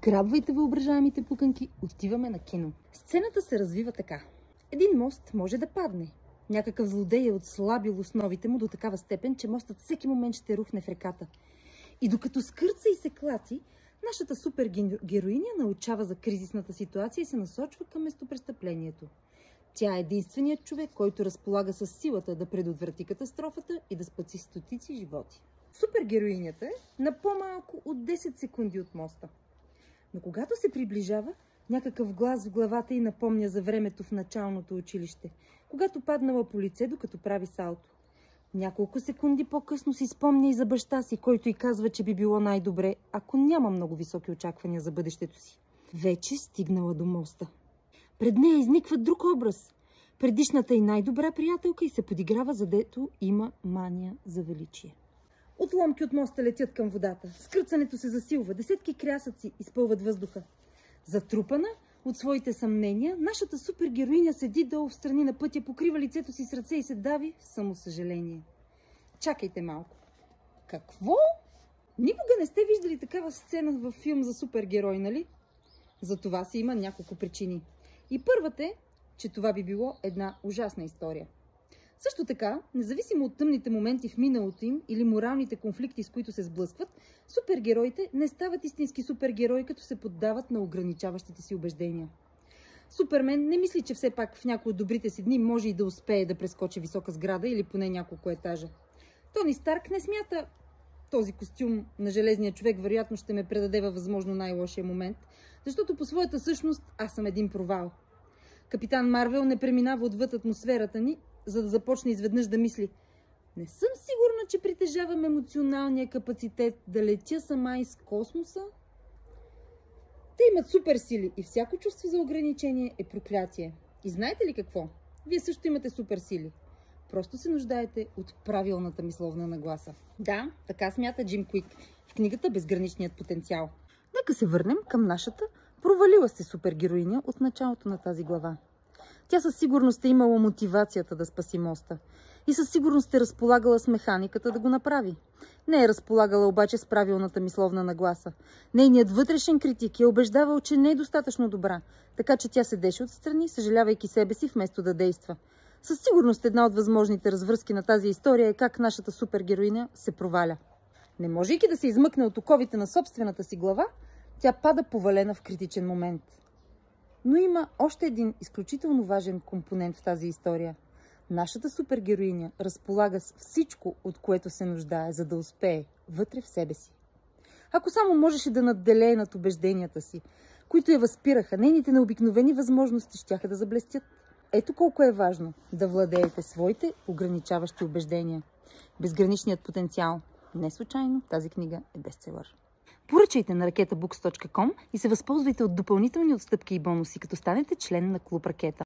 Грабвайте въображаемите пуканки, отиваме на кино. Сцената се развива така. Един мост може да падне. Някакъв злодей е отслабил основите му до такава степен, че мостът всеки момент ще рухне в реката. И докато скърца и се клати, нашата супергероиня научава за кризисната ситуация и се насочва към местопрестъплението. Тя е единственият човек, който разполага с силата да предотврати катастрофата и да спаси стотици животи. Супергероинята е на по-малко от 10 секунди от моста. Но когато се приближава, някакъв глас в главата й напомня за времето в началното училище, когато паднала по лице, докато прави салто. Няколко секунди по-късно си спомня и за баща си, който й казва, че би било най-добре, ако няма много високи очаквания за бъдещето си. Вече стигнала до моста. Пред нея изниква друг образ. Предишната й най-добра приятелка и се подиграва, задето има мания за величие. Отломки от моста летят към водата. Скърцането се засилва. Десетки крясъци изпълват въздуха. Затрупана от своите съмнения, нашата супергероиня седи долу в страни на пътя, покрива лицето си с ръце и се дави в самосъжаление. Чакайте малко. Какво? Никога не сте виждали такава сцена във филм за супергерой, нали? За това си има няколко причини. И първата е, че това би било една ужасна история. Също така, независимо от тъмните моменти в миналото им или моралните конфликти, с които се сблъскват, супергероите не стават истински супергерои, като се поддават на ограничаващите си убеждения. Супермен не мисли, че все пак в някои от добрите си дни може и да успее да прескочи висока сграда или поне няколко етажа. Тони Старк не смята: този костюм на железния човек вероятно ще ме предаде във възможно най-лошия момент, защото по своята същност аз съм един провал. Капитан Марвел не преминава отвъд атмосферата ни, за да започне изведнъж да мисли: не съм сигурна, че притежавам емоционалния капацитет да летя сама из космоса. Те имат суперсили и всяко чувство за ограничение е проклятие. И знаете ли какво? Вие също имате суперсили. Просто се нуждаете от правилната мисловна нагласа. Да, така смята Джим Куик в книгата "Безграничният потенциал". Нека се върнем към нашата провалила се супергероиня от началото на тази глава. Тя със сигурност е имала мотивацията да спаси моста и със сигурност е разполагала с механиката да го направи. Не е разполагала обаче с правилната мисловна нагласа. Нейният вътрешен критик е убеждавал, че не е достатъчно добра, така че тя седеше отстрани, съжалявайки себе си, вместо да действа. Със сигурност една от възможните развръзки на тази история е как нашата супергероиня се проваля. Не можейки да се измъкне от оковите на собствената си глава, тя пада повалена в критичен момент. Но има още един изключително важен компонент в тази история. Нашата супергероиня разполага с всичко, от което се нуждае, за да успее вътре в себе си. Ако само можеше да надделее над убежденията си, които я възпираха, нейните необикновени възможности щяха да заблестят. Ето колко е важно да владеете своите ограничаващи убеждения. Безграничният потенциал. Не случайно тази книга е бестселър. Поръчайте на raketabooks.com и се възползвайте от допълнителни отстъпки и бонуси, като станете член на Клуб Ракета.